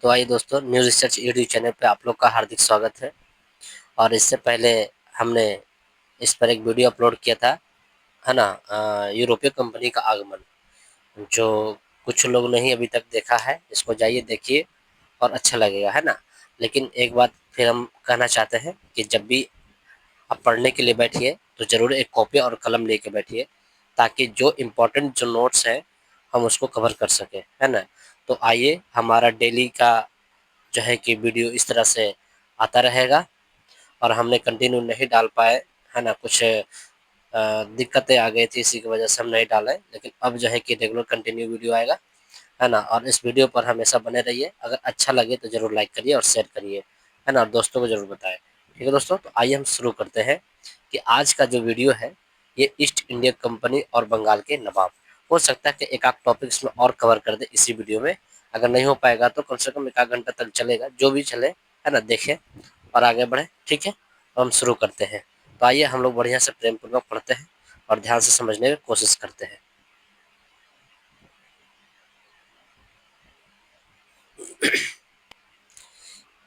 तो आइए दोस्तों, न्यू रिसर्च यूट्यूब चैनल पे आप लोग का हार्दिक स्वागत है। और इससे पहले हमने इस पर एक वीडियो अपलोड किया था, है ना। यूरोपीय कंपनी का आगमन, जो कुछ लोग नहीं अभी तक देखा है, इसको जाइए देखिए और अच्छा लगेगा, है ना। लेकिन एक बात फिर हम कहना चाहते हैं कि जब भी आप पढ़ने के लिए बैठिए तो ज़रूर एक कॉपी और कलम लेके बैठिए, ताकि जो इम्पोर्टेंट जो नोट्स हैं हम उसको कवर कर सकें, है ना। तो आइए, हमारा डेली का जो है कि वीडियो इस तरह से आता रहेगा। और हमने कंटिन्यू नहीं डाल पाए, है ना, कुछ दिक्कतें आ गई थी, इसी की वजह से हम नहीं डाले। लेकिन अब जो है कि रेगुलर कंटिन्यू वीडियो आएगा, है ना। और इस वीडियो पर हमेशा बने रहिए। अगर अच्छा लगे तो ज़रूर लाइक करिए और शेयर करिए, है ना, और दोस्तों को ज़रूर बताएं। ठीक है दोस्तों, तो आइए हम शुरू करते हैं कि आज का जो वीडियो है ये ईस्ट इंडिया कंपनी और बंगाल के नवाब। हो सकता है कि एक आध टॉपिक इसमें और कवर कर दे इसी वीडियो में। अगर नहीं हो पाएगा तो कम से कम एक आध घंटा तक चलेगा, जो भी चले, है ना, देखें और आगे बढ़े। ठीक है, तो हम शुरू करते हैं। तो आइए हम लोग बढ़िया से प्रेम पूर्वक पढ़ते हैं और ध्यान से समझने की कोशिश करते हैं।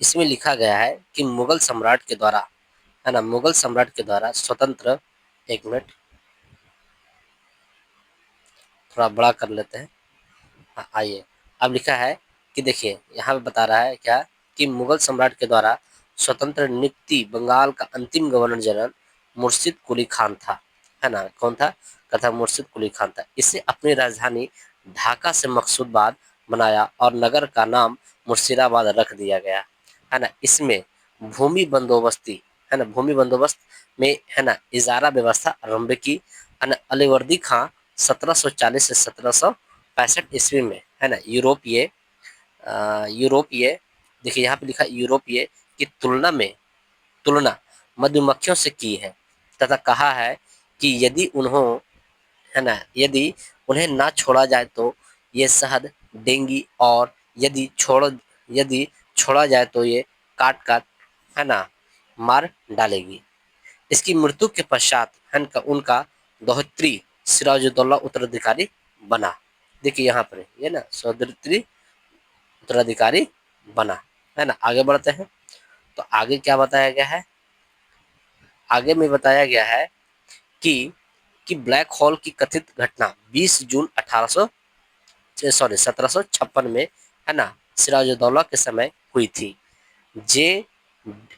इसमें लिखा गया है कि मुगल सम्राट के द्वारा, है ना, मुगल सम्राट के द्वारा स्वतंत्र, एक मिनट थोड़ा बड़ा कर लेते हैं। हाँ, आइए। अब लिखा है कि देखिए यहाँ पे बता रहा है क्या, कि मुगल सम्राट के द्वारा स्वतंत्र नियुक्ति बंगाल का अंतिम गवर्नर जनरल मुर्शिद कुली खान था, है ना। कौन था? कथा मुर्शिद कुली खान था। इसे अपनी राजधानी ढाका से मकसूदाबाद बनाया और नगर का नाम मुर्शिदाबाद रख दिया गया, है ना। इसमें भूमि बंदोबस्ती, है ना, भूमि बंदोबस्त में, है ना, इजारा व्यवस्था आरंभ की, है ना। अलीवर्दी खां 1740 से 1765 ईस्वी में, है ना, यूरोपीय, देखिए यहाँ पे लिखा यूरोपीय की तुलना मधुमक्खियों से की है, तथा कहा है कि है ना, यदि उन्हें ना छोड़ा जाए तो ये शहद देंगी, और यदि छोड़ा जाए तो ये काट काट, है ना, मार डालेगी। इसकी मृत्यु के पश्चात उनका दोहत्री सिराजुद्दौला उत्तराधिकारी बना। देखिए यहाँ पर ये ना, दोहत्री उत्तराधिकारी बना, है ना। आगे बढ़ते हैं। तो आगे क्या बताया गया है? आगे में बताया गया है कि ब्लैक होल की कथित घटना 20 जून 1756 में, है ना, सिराजुद्दौला के समय हुई थी। जे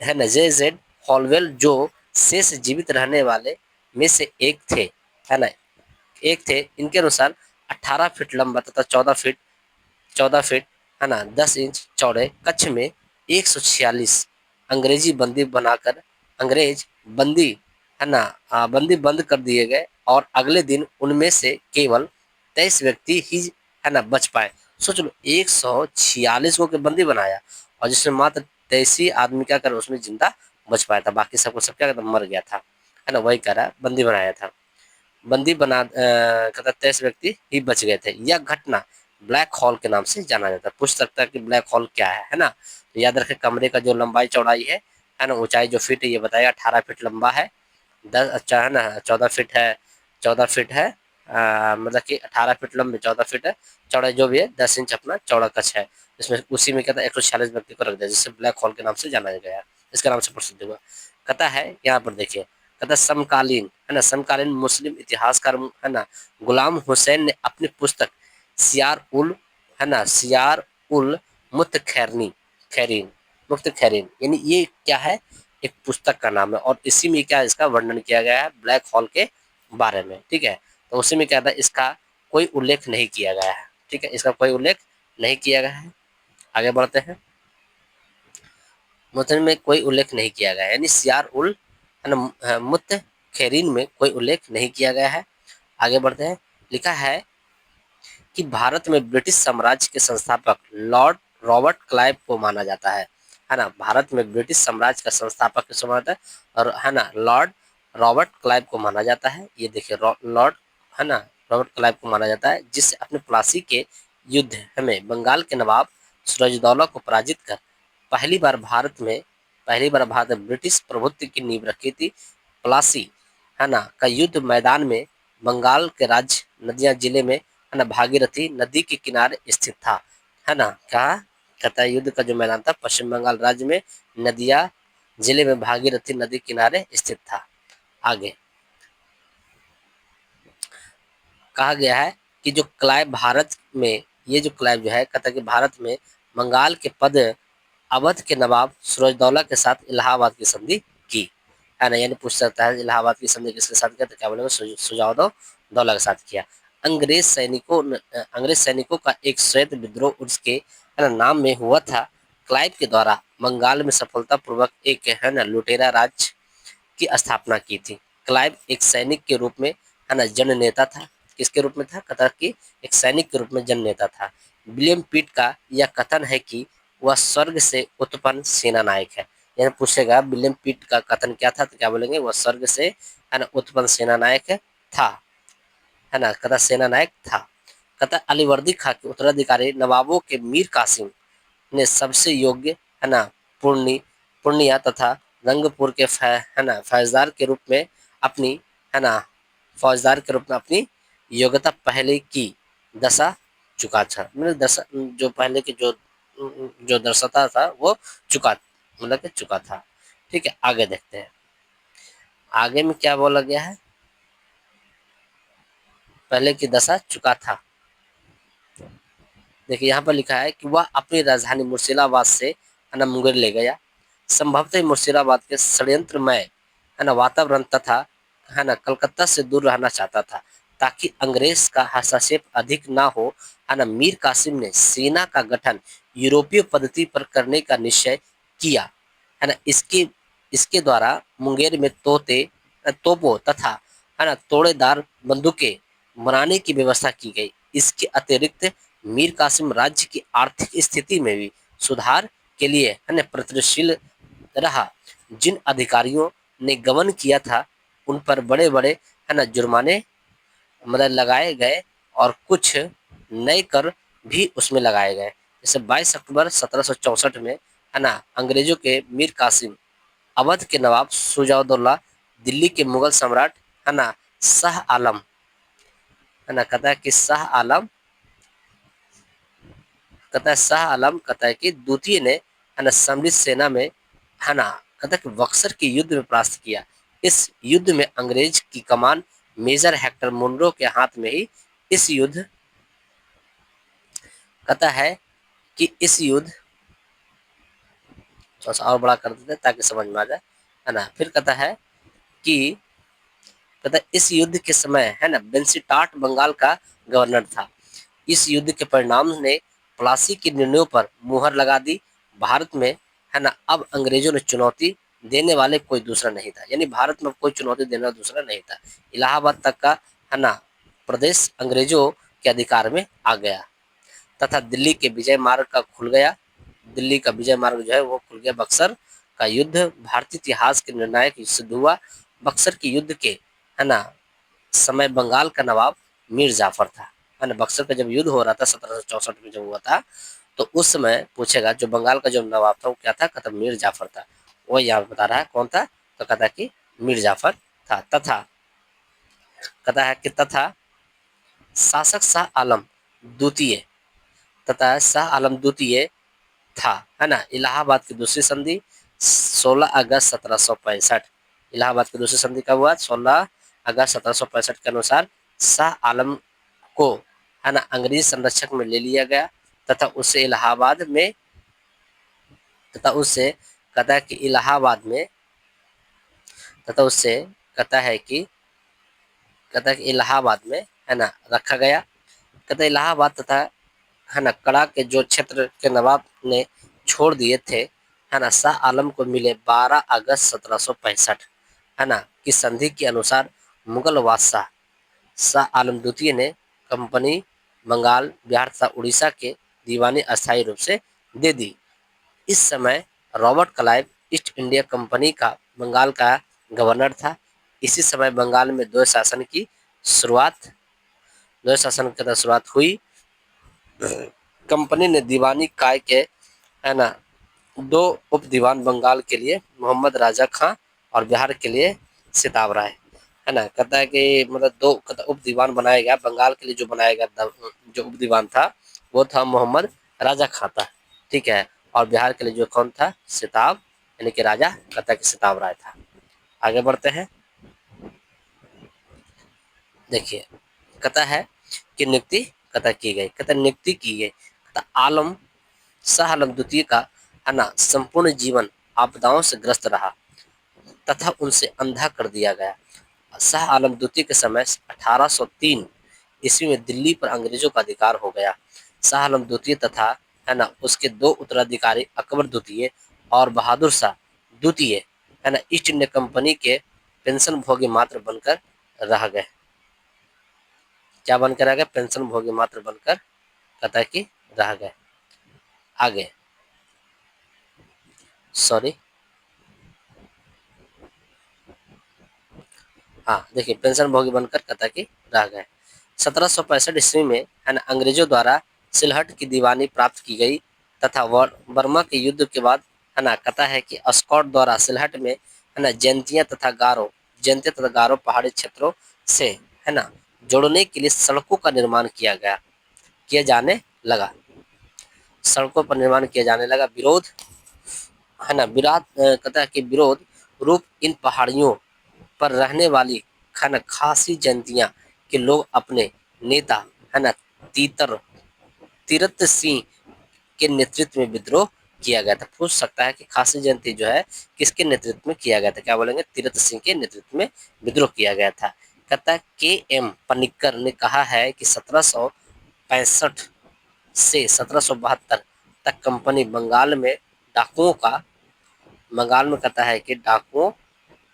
है ना, जे जेड हॉलवेल, जो शेष जीवित रहने वाले में से एक थे, है ना, एक थे। इनके अनुसार 18 फीट लंबा तथा 14 फीट, है ना, 10 इंच चौड़े कक्ष में 146 अंग्रेजी बंदी बनाकर अंग्रेज बंदी, है ना, बंदी बंद कर दिए गए, और अगले दिन उनमें से केवल 23 व्यक्ति ही, है ना, बच पाए। सोच लो, 146 को के बंदी बनाया और जिसमें मात्र 23 ही आदमी क्या कर उसमें जिंदा बच पाया था, बाकी सबको सब क्या मर गया था, है ना। वही कह रहा है, बंदी बनाया था। बंदी बना 23 व्यक्ति ही बच गए थे। यह घटना ब्लैक होल के नाम से जाना जाता है। पूछ सकता है कि ब्लैक होल क्या है ना। तो याद रखें, कमरे का जो लंबाई चौड़ाई है ना, ऊंचाई जो फीट है ये बताया, 18 फीट लंबा है, 10, अच्छा, है ना, 14 फीट है, 14 फीट है, मतलब कि 18 फीट लंबे, 14 फीट है चौड़ाई, जो भी है 10 इंच अपना चौड़ा कक्ष है। इसमें उसी में कहता है 146 व्यक्ति को रख दिया, जिससे ब्लैक होल के नाम से जाना गया, इसका नाम से प्रसिद्ध हुआ। कहता है यहाँ पर देखिए, कहता समकालीन, है ना, समकालीन मुस्लिम इतिहासकार, है ना, गुलाम हुसैन ने अपनी पुस्तक सियार उल, है ना, सियार उल मुत खैरनी खैरीन मुफ्त खैरीन, यानी ये क्या है, एक पुस्तक का नाम है, और इसी में क्या इसका वर्णन किया गया है ब्लैक होल के बारे में। ठीक है, तो उसी में क्या था, इसका कोई उल्लेख नहीं किया गया है। ठीक है, इसका कोई उल्लेख नहीं किया गया है। आगे बढ़ते हैं। मुतन में कोई उल्लेख नहीं किया गया है, यानी सियार उल, है ना, मुत खैरीन में कोई उल्लेख नहीं किया गया है। आगे बढ़ते हैं। लिखा है कि भारत में ब्रिटिश साम्राज्य के संस्थापक लॉर्ड रॉबर्ट क्लाइव को माना जाता है ना। भारत में ब्रिटिश साम्राज्य का संस्थापक किसको माना जाता है? और, है ना, लॉर्ड रॉबर्ट क्लाइव को माना जाता है। ये देखिए, लॉर्ड, है ना, रॉबर्ट क्लाइव को माना जाता है, जिससे अपने प्लासी के युद्ध में बंगाल के नवाब सिराजुद्दौला को पराजित कर पहली बार भारत में ब्रिटिश प्रभुत्व की नींव रखी थी। प्लासी, है ना, का युद्ध मैदान में बंगाल के राज्य नदियां जिले में, है ना, भागीरथी नदी के किनारे स्थित था, है ना। कहा कहता है युद्ध का जो मैदान था पश्चिम बंगाल राज्य में नदिया जिले में भागीरथी नदी किनारे स्थित था। आगे कहा गया है कि जो क्लाइव भारत में, ये जो क्लाइव जो है कहता है कि भारत में बंगाल के पद अवध के नवाब सूरजदौला के साथ इलाहाबाद की संधि की, है ना। यानी पूछ सकता है इलाहाबाद की संधि किसके साथ किया, तो क्या बोलेंगे सुजाउद्दौला दौला के साथ किया। अंग्रेज सैनिकों का एक श्वेत विद्रोह उसके, है ना, नाम में हुआ था। क्लाइव के द्वारा बंगाल में सफलतापूर्वक एक, है ना, लुटेरा राज की स्थापना की थी। क्लाइव एक सैनिक के रूप में, है ना, जन नेता था। किसके रूप में था, कतर की एक सैनिक के रूप में जन नेता था। विलियम पिट का यह कथन है कि वह स्वर्ग से उत्पन्न सेना नायक है। यह पूछेगा विलियम पिट का कथन क्या था, तो क्या बोलेंगे, वह स्वर्ग से, है ना, उत्पन्न सेना नायक था, है ना, कथा सेना नायक था। कथा अलीवर्दी खां के उत्तराधिकारी नवाबों के मीर कासिम ने सबसे योग्य, है ना, पूर्णिया तथा रंगपुर के है ना फौजदार के रूप में अपनी, है ना, फौजदार के रूप में अपनी योग्यता पहले की दशा चुका था। मतलब दशा जो पहले की जो दर्शाता था वो चुका, मतलब कि चुका था। ठीक है, आगे देखते हैं आगे में क्या बोला गया है। पहले की दशा चुका था। देखिए यहाँ पर लिखा है कि वह अपनी राजधानी मुर्शिदाबाद से, है ना, मुंगेर ले गया। संभवतः मुर्शिदाबाद के षड्यंत्रमय, है ना, वातावरण तथा, है ना, कलकत्ता से दूर रहना चाहता था ताकि अंग्रेज का हस्तक्षेप अधिक ना हो। है ना, मीर कासिम ने सेना का गठन यूरोपीय पद्धति पर करने का निश्चय किया। है ना, इसके इसके द्वारा मुंगेर में तोपों तथा, है ना, तोड़ेदार बंदूकें बनाने की व्यवस्था की गई। इसके अतिरिक्त मीर कासिम राज्य की आर्थिक स्थिति में भी सुधार के लिए, है ना, प्रयत्नशील रहा। जिन अधिकारियों ने गबन किया था उन पर बड़े बड़े, है ना, जुर्माने मतलब लगाए गए और कुछ नए कर भी उसमें लगाए गए। जैसे 22 अक्टूबर 1764 में, है ना, अंग्रेजों के मीर कासिम, अवध के नवाब सुजाउद्दौला, दिल्ली के मुगल सम्राट, है ना, शाह आलम, है ना, कहता है कि शाह आलम कहता है कि द्वितीय ने, है ना, सम्मिलित सेना में, है ना, कहता है कि बक्सर के युद्ध में परास्त किया। इस युद्ध में अंग्रेज की कमान मेजर हेक्टर मुनरो के हाथ में ही। इस युद्ध कहता है कि इस युद्ध, थोड़ा सा और बड़ा कर देते हैं ताकि समझ में आ जाए, है ना। फिर कहता है कि कहता है इस युद्ध के समय, है ना, बेंसीटाट बंगाल का गवर्नर था। इस युद्ध के परिणाम ने प्लासी के निर्णयों पर मुहर लगा दी। भारत में, है ना, अब अंग्रेजों ने चुनौती देने वाले कोई दूसरा नहीं था। यानी भारत में कोई चुनौती देने वाला दूसरा नहीं था। इलाहाबाद तक का, है ना, प्रदेश अंग्रेजों के अधिकार में आ गया तथा दिल्ली के विजय मार्ग का खुल गया। दिल्ली का विजय मार्ग जो है वो खुल गया। बक्सर का युद्ध भारतीय इतिहास के निर्णायक सिद्ध हुआ। बक्सर के युद्ध के, है ना, समय बंगाल का नवाब मीर जाफर था। है ना, बक्सर का जब युद्ध हो रहा था 1764 में जब हुआ था, तो उस समय पूछेगा जो बंगाल का जो नवाब था वो क्या था, कहता मीर जाफर था। वो यहाँ बता रहा है कौन था, तो कहता कि मीर जाफर था। तथा कहता है कि तथा शासक शाह आलम द्वितीय, तथा शाह आलम द्वितीय था, है ना। इलाहाबाद की दूसरी संधि 16 अगस्त 1765। इलाहाबाद की दूसरी संधि कब हुआ, 16 अगस्त 1765 के अनुसार शाह आलम को, है ना, अंग्रेजी संरक्षक में ले लिया गया तथा उससे इलाहाबाद में, तथा उससे कहता है कि इलाहाबाद में, तथा उससे कहता है कि कहता है कि इलाहाबाद में, है ना, रखा गया। कहता है इलाहाबाद तथा, है ना, कड़ा के जो क्षेत्र के नवाब ने छोड़ दिए थे, है ना, शाह आलम को मिले 12 अगस्त 1765, है ना, की संधि के अनुसार मुगल बादशाह शाह आलम द्वितीय ने कंपनी बंगाल, बिहार तथा उड़ीसा के दीवानी अस्थायी रूप से दे दी। इस समय Robert Clive east India company का बंगाल का गवर्नर था। इसी समय बंगाल में द्वैत शासन की शुरुआत हुई। कंपनी ने दीवानी काय के, है ना, 2 उप दीवान बंगाल के लिए मोहम्मद राजा खां और बिहार के लिए सिताब राय, है ना। कहता है कि मतलब 2 उप दीवान बनाया गया बंगाल के लिए। जो बनाया गया जो उप दीवान था वो था मोहम्मद राजा खां था। ठीक है। और बिहार के लिए जो कौन था, सिताब, यानी कि राजा कथा की सिताब राय था। आगे बढ़ते हैं। देखिए कथा है कि नियुक्ति कथा की गई, कथा नियुक्ति की गई, कथा आलम शाह आलम द्वितीय का है ना संपूर्ण जीवन आपदाओं से ग्रस्त रहा तथा उनसे अंधा कर दिया गया। शाह आलम द्वितीय के समय 1803 ईस्वी में दिल्ली पर अंग्रेजों का अधिकार हो गया। शाह आलम द्वितीय तथा है ना उसके दो उत्तराधिकारी अकबर द्वितीय और बहादुर शाह द्वितीय है ना ईस्ट इंडिया कंपनी के पेंशन भोगी मात्र बनकर रह गए। क्या बनकर रह गए, पेंशन भोगी मात्र बनकर कथा की रह गए। आगे सॉरी, हाँ देखिए पेंशन भोगी बनकर कथा की रह गए। 1765 ईस्वी में है ना अंग्रेजों द्वारा सिलहट की दीवानी प्राप्त की गई तथा बर्मा के युद्ध के बाद है ना कथा है कि स्कॉट द्वारा सिलहट में है ना जयंतिया तथा गारो पहाड़ी क्षेत्रों से है ना जोड़ने के लिए सड़कों का निर्माण किया जाने लगा। सड़कों पर निर्माण किया जाने लगा। विरोध है ना विराट कथा के विरोध रूप इन पहाड़ियों पर रहने वाली है ना खासी जनतियां के लोग अपने नेता है ना तीतर तीरथ सिंह के नेतृत्व में विद्रोह किया गया था। पूछ सकता है कि खासी जयंती जो है किसके नेतृत्व में किया गया था, क्या बोलेंगे, तीरथ सिंह के नेतृत्व में विद्रोह किया गया था। कहता है के एम पनिक्कर ने कहा है कि 1765 से 1772 तक कंपनी बंगाल में कहता है कि डाकुओं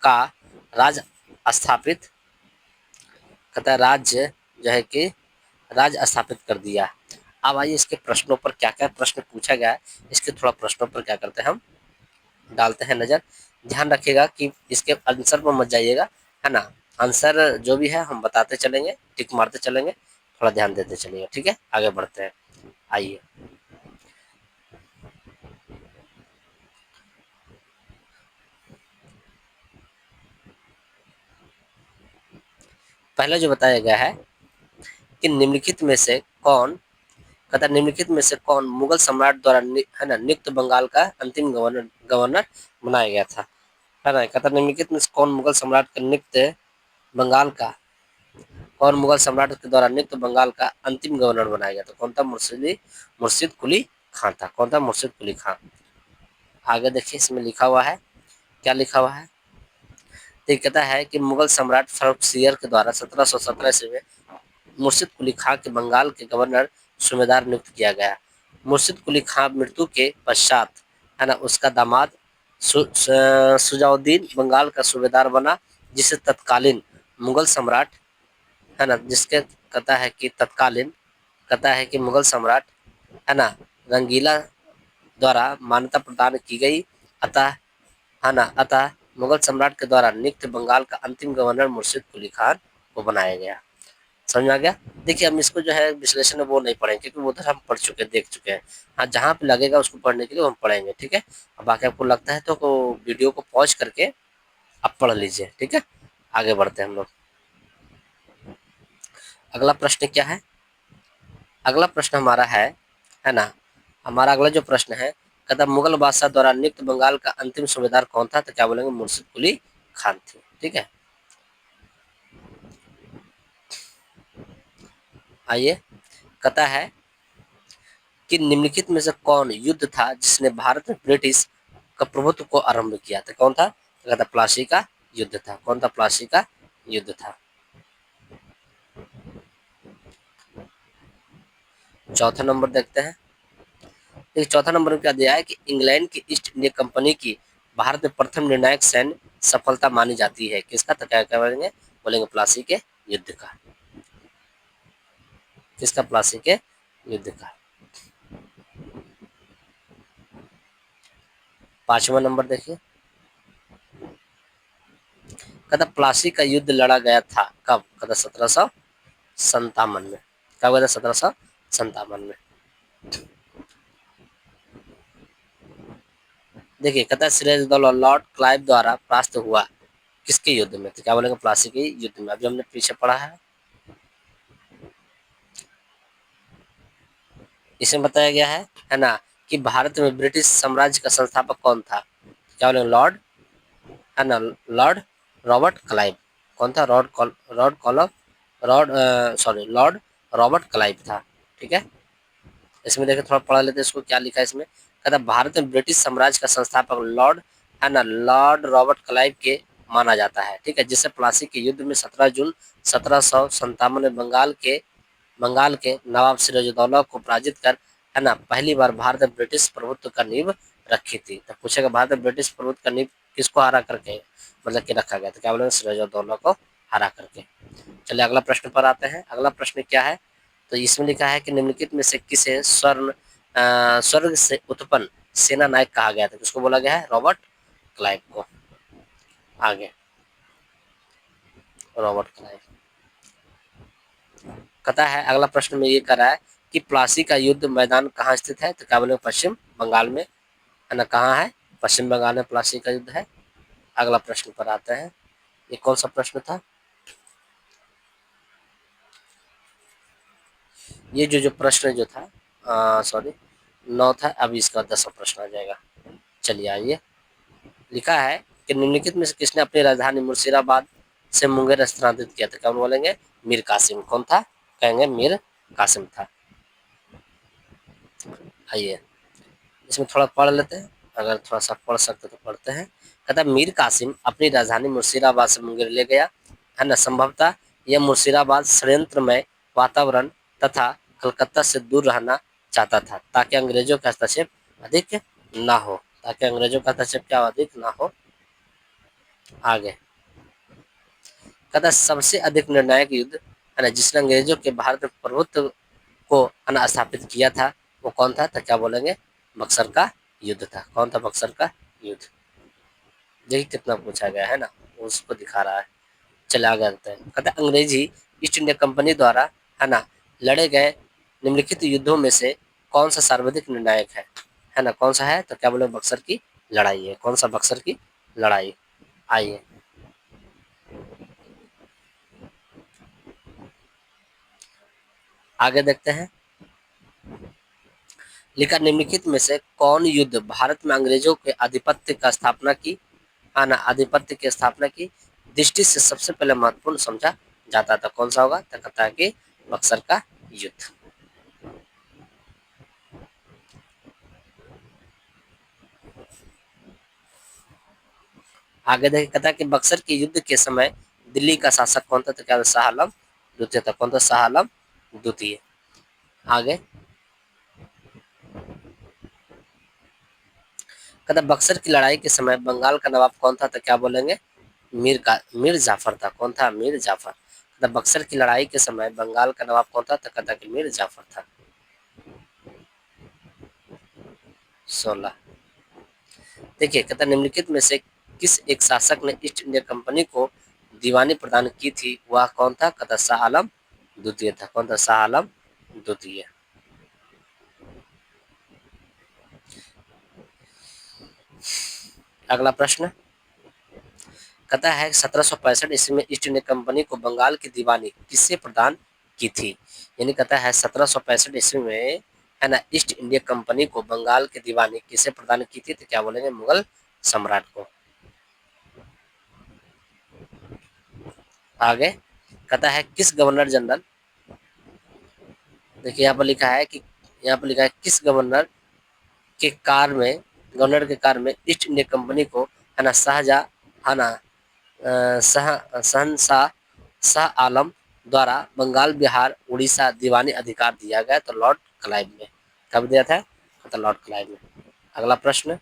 का राज स्थापित कहता है राज्य जो है कि राज स्थापित कर दिया। अब आइए इसके प्रश्नों पर क्या क्या प्रश्न पूछा गया है, इसके थोड़ा प्रश्नों पर क्या करते हैं हम डालते हैं नजर। ध्यान रखिएगा कि इसके आंसर पर मत जाइएगा, है ना। आंसर जो भी है हम बताते चलेंगे, टिक मारते चलेंगे, थोड़ा ध्यान देते चलिए, ठीक है। आगे बढ़ते हैं। आइए पहले जो बताया गया है कि निम्नलिखित में से कौन कहता निम्नलिखित में से कौन मुगल सम्राट द्वारा है ना नियुक्त बंगाल का अंतिम गवर्नर गवर्नर बनाया गया था, है ना। कहता निम्नलिखित में से कौन मुगल सम्राट का नियुक्त बंगाल का कौन मुगल सम्राट के द्वारा नियुक्त बंगाल का अंतिम गवर्नर बनाया गया था, कौन था, मुर्शिद कुली खान था। कौन था, मुर्शिद कुली खान। आगे देखिए इसमें लिखा हुआ है, क्या लिखा हुआ है। तो कहता है कि मुगल सम्राट फर्रुखसियर के द्वारा 1717 ईस्वी में मुर्शिद कुली खां के बंगाल के गवर्नर सूबेदार नियुक्त किया गया। मुर्शिद कुली खां मृत्यु के पश्चात है ना उसका दामाद सुजाउद्दीन बंगाल का सूबेदार बना, जिसे तत्कालीन मुगल सम्राट है ना जिसके कहता है कि मुगल सम्राट है ना रंगीला द्वारा मान्यता प्रदान की गई। अतः अतः मुगल सम्राट के द्वारा नियुक्त बंगाल का अंतिम गवर्नर मुर्शिद कुली खान को बनाया गया। समझ में आ गया। देखिए हम इसको जो है विश्लेषण में वो नहीं पढ़ेंगे क्योंकि वो उधर हम पढ़ चुके हैं, देख चुके हैं। हाँ जहाँ पे लगेगा उसको पढ़ने के लिए हम पढ़ेंगे, ठीक है। अब बाकी आपको लगता है तो वीडियो को पॉज करके आप पढ़ लीजिए, ठीक है। आगे बढ़ते हैं हम लोग। अगला प्रश्न क्या है, अगला प्रश्न हमारा है ना हमारा अगला जो प्रश्न है कहता मुगल बादशाह द्वारा नियुक्त बंगाल का अंतिम सूबेदार कौन था, तो क्या बोलेंगे, मुर्शिद कुली खान थे, ठीक है। आइए कहता है कि निम्नलिखित में से कौन युद्ध था जिसने भारत में ब्रिटिश का प्रभुत्व को आरंभ किया था, कौन था, तो कहता प्लासी का युद्ध था। कौन था, प्लासी का युद्ध था। चौथा नंबर देखते हैं। देखिए चौथा नंबर में क्या दिया है कि इंग्लैंड की ईस्ट इंडिया कंपनी की भारत में प्रथम निर्णायक सैन्य सफलता मानी जाती है, किसका, तो क्या क्या बोलेंगे, प्लासी के युद्ध का। किसका, प्लासी के युद्ध का। पांचवा नंबर देखिए, कहता प्लासी का युद्ध लड़ा गया था कब, कहता 1757 में। कब हुआ था, 1757 में। देखिए कहता सिराजउद्दौला लॉर्ड क्लाइव द्वारा परास्त हुआ किसके युद्ध में, तो क्या बोलेंगे, प्लासी के युद्ध में। अभी हमने पीछे पढ़ा है, इसमें बताया गया है ना कि भारत में ब्रिटिश साम्राज्य का संस्थापक कौन था? क्या बोले? लॉर्ड, है ना, लॉर्ड रॉबर्ट क्लाइव। कौन था? Lord column, sorry, Lord Robert Clive था। ठीक है, इसमें देखिए थोड़ा पढ़ा लेते हैं इसको, क्या लिखा है इसमें। कहता भारत में ब्रिटिश साम्राज्य का संस्थापक लॉर्ड, है ना, लॉर्ड रॉबर्ट क्लाइव के माना जाता है। ठीक है, जिसे प्लासी के युद्ध में 17 जून 1757 में बंगाल के नवाब सिराजुद्दौला को पराजित कर, है ना, पहली बार भारत में ब्रिटिश प्रभुत्व का नींव रखी थी। तो पूछेगा भारत में ब्रिटिश प्रभुत्व का नींव किसको हरा करके मतलब कि रखा गया था? क्या बोलेंगे? सिराजुद्दौला को हरा करके। चलिए अगला प्रश्न पर आते हैं। अगला प्रश्न क्या है? तो इसमें लिखा है कि निम्नलिखित में से किसे स्वर्ग से उत्पन्न सेना नायक कहा गया था? किसको बोला गया है? रॉबर्ट क्लाइव को। आगे रॉबर्ट क्लाइव। कहता है अगला प्रश्न में ये कर रहा है कि प्लासी का युद्ध मैदान कहाँ स्थित है? तो क्या बोले? पश्चिम बंगाल में, है ना। कहाँ है? पश्चिम बंगाल में प्लासी का युद्ध है। अगला प्रश्न पर आते हैं। ये कौन सा प्रश्न था? ये जो प्रश्न जो था, सॉरी, 9 था। अब इसका 10वां प्रश्न आ जाएगा। चलिए आइए। लिखा है कि निम्नलिखित में से किसने अपनी राजधानी मुर्शिदाबाद से मुंगेर स्थानांतरित किया था? कौन बोलेंगे? मीर कासिम। कौन था? कहेंगे मीर कासिम था। आइए इसमें थोड़ा पढ़ लेते हैं, अगर थोड़ा सा पढ़ सकते तो पढ़ते हैं। कहता मीर कासिम अपनी राजधानी मुर्शिदाबाद से मुंगेर ले गया, है ना। संभवतः यह मुर्शिदाबाद षड्यंत्रमय वातावरण तथा कलकत्ता से दूर रहना चाहता था, ताकि अंग्रेजों का हस्तक्षेप अधिक ना हो। ताकि अंग्रेजों का हस्तक्षेप क्या अधिक ना हो। आगे कहता सबसे अधिक निर्णायक युद्ध, है ना, जिसने अंग्रेजों के भारत में प्रभुत्व को, है ना, स्थापित किया था, वो कौन था? तो क्या बोलेंगे? बक्सर का युद्ध था। कौन था? बक्सर का युद्ध। देखिए कितना पूछा गया है ना, उसको दिखा रहा है। चले आगे आते हैं। कहते अंग्रेजी ईस्ट इंडिया कंपनी द्वारा, है ना, लड़े गए निम्नलिखित युद्धों में से कौन सा सर्वाधिक निर्णायक है ना? कौन सा है? तो क्या बोले? बक्सर की लड़ाई है। कौन सा? बक्सर की लड़ाई। आइए आगे देखते हैं। लिखा निम्नलिखित में से कौन युद्ध भारत में अंग्रेजों के आधिपत्य का स्थापना की, है ना, आधिपत्य की स्थापना की दृष्टि से सबसे पहले महत्वपूर्ण समझा जाता था? कौन सा होगा? तो कहता है कि बक्सर का युद्ध। आगे देखिए, कहता है कि बक्सर के युद्ध के समय दिल्ली का शासक कौन था? तो क्या? शाह आलम द्वितीय था। कौन था? शाह आलम द्वितीय। आगे कहता बक्सर की लड़ाई के समय बंगाल का नवाब कौन था? तो क्या बोलेंगे? मीर जाफर था। कौन था? मीर जाफर। कहता बक्सर की लड़ाई के समय बंगाल का नवाब कौन था? तो कहता कि मीर जाफर था। 16। देखिए कहता निम्नलिखित में से किस एक शासक ने ईस्ट इंडिया कंपनी को दीवानी प्रदान की थी? वह कौन था? कहता शाह आलम द्वितीय था। कौन था? शाह आलम द्वितीय। अगला प्रश्न कहता है 1765 ईस्वी में ईस्ट इंडिया कंपनी को बंगाल की दीवानी किससे प्रदान की थी? यानी कहता है 1765 ईस्वी में, है ना, ईस्ट इंडिया कंपनी को बंगाल की दीवानी किसे प्रदान की थी? तो क्या बोलेंगे? मुगल सम्राट को। आगे कहता है किस गवर्नर जनरल, देखिए यहाँ पर लिखा है कि, यहाँ पर लिखा है किस गवर्नर के कार में ईस्ट इंडिया कंपनी को, है ना, शाहजहाँ, है ना, शहनशाह शाह आलम द्वारा बंगाल बिहार उड़ीसा दीवानी अधिकार दिया गया? तो लॉर्ड क्लाइव ने। कब दिया था? तो लॉर्ड क्लाइव ने। अगला प्रश्न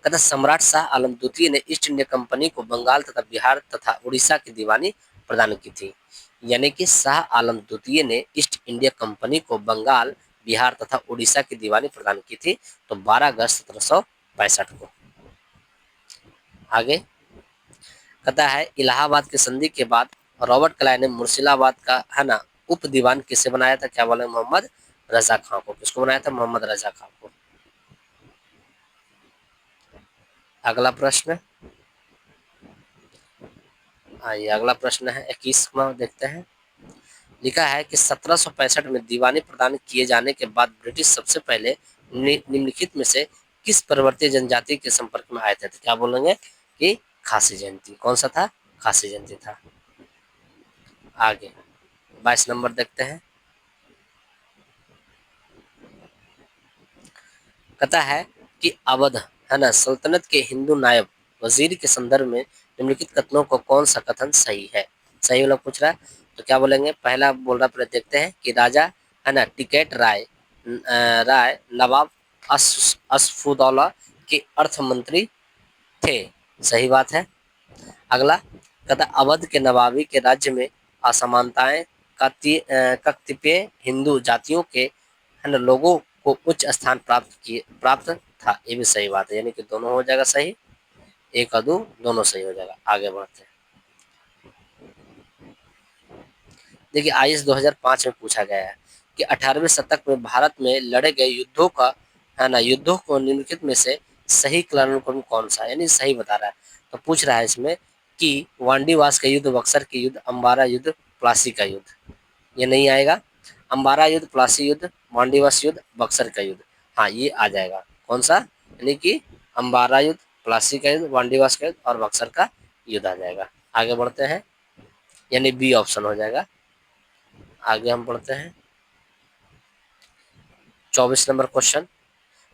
कहता सम्राट शाह आलम द्वितीय ने ईस्ट इंडिया कंपनी को बंगाल तथा बिहार तथा उड़ीसा की दीवानी प्रदान की थी। यानी कि शाह आलम द्वितीय ने ईस्ट इंडिया कंपनी को बंगाल, बिहार तथा उड़ीसा की दीवानी प्रदान की थी। तो 12 अगस्त 1765 को। आगे कहता है इलाहाबाद की संधि के बाद रॉबर्ट क्लाइव ने मुर्शिदाबाद का, है ना, उप दीवान किसे बनाया था? क्या बोले? मोहम्मद रजा खां को। किसको बनाया था? मोहम्मद रजा खां को। अगला प्रश्न, आइए अगला प्रश्न है 21वां देखते हैं। लिखा है कि 1765 में दीवानी प्रदान किए जाने के बाद ब्रिटिश सबसे पहले निम्नलिखित में से किस पर्वतीय जनजाति के संपर्क में आए थे? तो क्या बोलेंगे कि खासी जयंती। कौन सा था? खासी जयंती था। आगे 22 नंबर देखते हैं। कहता है कि अवध है ना सल्तनत के हिंदू नायब वजीर के संदर्भ में निम्नलिखित कथनों को कौन सा कथन सही है? सही वाला पूछ रहा है तो क्या बोलेंगे? पहला बोल रहा, पहले देखते हैं कि राजा है ना टिकैत राय नवाब असफुद्दौला के अर्थ मंत्री थे। सही बात है। अगला कहता अवध के नवाबी के राज्य में असमानताएं कतिपय हिंदू जातियों के है ना लोगों को उच्च स्थान प्राप्त था। ये भी सही बात है, यानी कि दोनों हो जाएगा सही, एक अदू दोनों सही हो जाएगा। आगे बढ़ते हैं। देखिए आईएएस 2005 में पूछा गया है कि 18वें शतक में भारत में लड़े गए युद्धों का है ना युद्धों को निम्नलिखित में से सही कालानुक्रम कौन सा है, यानी सही बता रहा है। तो पूछ रहा है इसमें कि वांडीवास का युद्ध, बक्सर के युद्ध, अम्बारा युद्ध, प्लासी का युद्ध। ये नहीं आएगा। अम्बारा युद्ध, प्लासी युद्ध, मांडीवास युद्ध, बक्सर का युद्ध, हाँ ये आ जाएगा। कौन सा? यानी कि अम्बारा युद्ध, प्लासी का युद्ध, मांडीवास का युद्ध और बक्सर का युद्ध आ जाएगा। आगे बढ़ते हैं, यानी बी ऑप्शन हो जाएगा। आगे हम बढ़ते हैं। 24 नंबर क्वेश्चन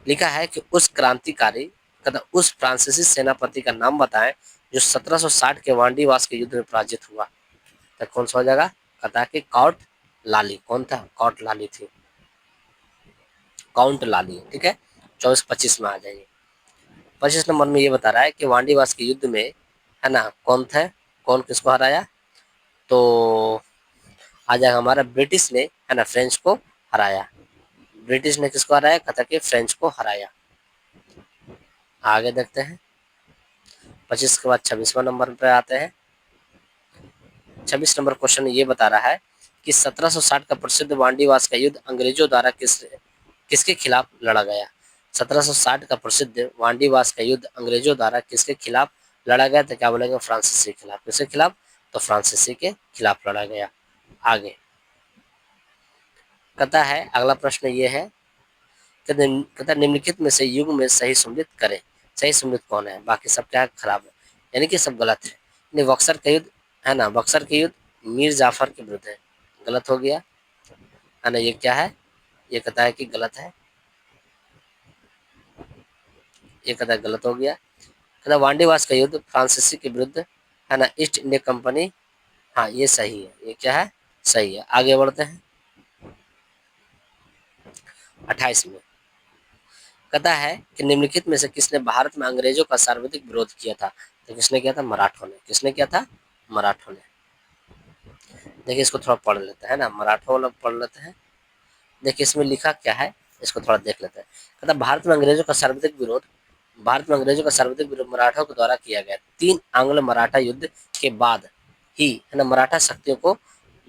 लिखा है कि उस क्रांतिकारी तथा उस फ्रांसीसी सेनापति का नाम बताएं जो 1760 के वांडीवास के युद्ध में पराजित हुआ। तो कौन सा हो जाएगा? कहता है कि काउंट लाली। कौन था? काउंट लाली थी, काउंट लाली। ठीक है, 24-25 में आ जाएंगे। 25 नंबर में ये बता रहा है कि वांडीवास के युद्ध में है ना कौन थे, कौन किसको हराया? तो आ जाएगा हमारा ब्रिटिश ने है ना फ्रेंच को हराया। ब्रिटिश ने किसको हराया? कहता कि फ्रेंच को हराया। आगे देखते हैं। 25 के बाद 26वां नंबर पे आते हैं। 26 नंबर क्वेश्चन ये बता रहा है कि 1760 का प्रसिद्ध वांडीवास का युद्ध अंग्रेजों द्वारा किसके खिलाफ लड़ा गया? 1760 का प्रसिद्ध वांडीवास का युद्ध अंग्रेजों द्वारा किसके खिलाफ लड़ा गया? तो क्या बोलेंगे? फ्रांसीसी के खिलाफ। किसके खिलाफ? तो फ्रांसीसी के खिलाफ लड़ा गया। आगे कहता है, अगला प्रश्न ये है, कहता निम्नलिखित में से युग में सही सम्मिलित करें। सही सम्मिलित कौन है? बाकी सब क्या खराब है, यानी कि सब गलत है। बक्सर का युद्ध है ना, बक्सर के युद्ध मीर जाफर के विरुद्ध है, गलत हो गया है ना। ये क्या है? ये कहता है कि गलत है, ये कहता है गलत हो गया। कहता वांडीवास का युद्ध फ्रांसीसी के विरुद्ध है ना, ईस्ट इंडिया कंपनी, हाँ ये सही है। ये क्या है? सही है। आगे बढ़ते हैं। 28 में कहता है कि निम्नलिखित में से किसने भारत में अंग्रेजों का सर्वाधिक विरोध किया था? तो किसने किया था? मराठों ने। किसने किया था? मराठों ने। देखिए इसको थोड़ा पढ़ लेते हैं ना, मराठों वाला पढ़ लेते हैं। देखिए इसमें लिखा क्या है, इसको थोड़ा देख लेते हैं। कहता भारत में अंग्रेजों का सर्वाधिक विरोध, भारत में अंग्रेजों का सर्वाधिक विरोध मराठों के द्वारा किया गया। 3 आंग्ल मराठा युद्ध के बाद ही है ना मराठा शक्तियों को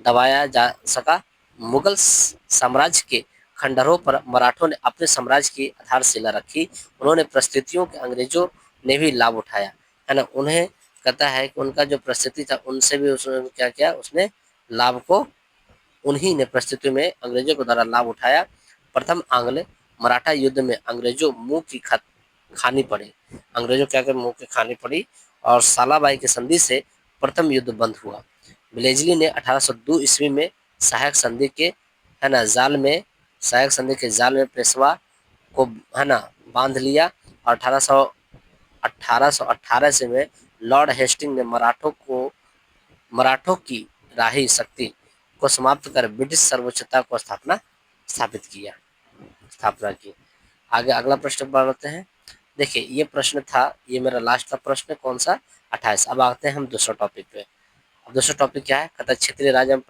दबाया जा सका। मुगल साम्राज्य के खंडहरों पर मराठों ने अपने साम्राज्य की आधारशिला रखी। उन्होंने परिस्थितियों के अंग्रेजों ने भी लाभ उठाया है ना। उन्हें कहता है कि उनका जो परिस्थिति था उनसे भी उसने क्या किया, उसने लाभ को, उन्हीं ने परिस्थितियों में अंग्रेजों के द्वारा लाभ उठाया। प्रथम आंग्ल मराठा युद्ध में अंग्रेजों मुंह की खानी पड़ी, अंग्रेजों क्या कर मुंह की खानी पड़ी, और सालाबाई की संधि से प्रथम युद्ध बंद हुआ। ब्लेजली ने 1802 ईस्वी में सहायक संधि के है ना जाल में, सहायक संधि के जाल में पेशवा को है ना बांध लिया। और 1818 से में लॉर्ड हेस्टिंग ने मराठों की राही शक्ति को समाप्त कर ब्रिटिश सर्वोच्चता को स्थापित किया, स्थापना की। आगे अगला प्रश्न बढ़ते हैं। देखिए ये प्रश्न था, ये मेरा लास्ट का प्रश्न, कौन सा? 28। अब आते हैं हम दूसरा टॉपिक पे। अब दूसरा टॉपिक क्या है? कहता है क्षेत्रीय राज्य एवं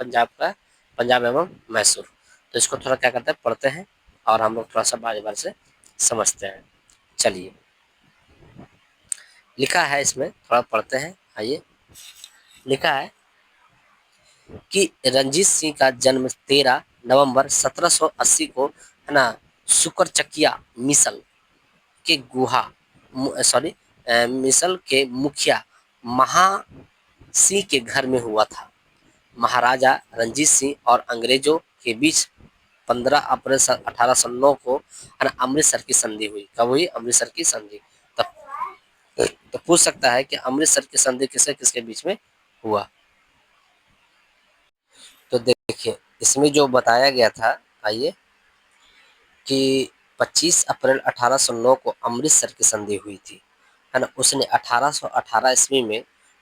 पंजाब एवं मैसूर। तो इसको थोड़ा क्या करते हैं, पढ़ते हैं और हम लोग थोड़ा सा बारी बारी से समझते हैं। चलिए लिखा है इसमें, थोड़ा पढ़ते हैं। आइए, लिखा है कि रंजीत सिंह का जन्म 13 नवंबर 1780 को है ना सुकरचकिया मिसल के मिसल के मुखिया महा सिंह के घर में हुआ था। महाराजा रंजीत सिंह और अंग्रेजों के बीच 15 अप्रैल 1809 को अमृतसर की संधि हुई। कब हुई? अमृतसर की संधि। तो, तो पूछ सकता है कि अमृतसर की संधि किसके किसके बीच में हुआ। तो देखिए इसमें जो बताया गया था, आइए, कि 25 अप्रैल 1809 को अमृतसर की संधि हुई थी, है ना। उसने 1818 ईस्वी में,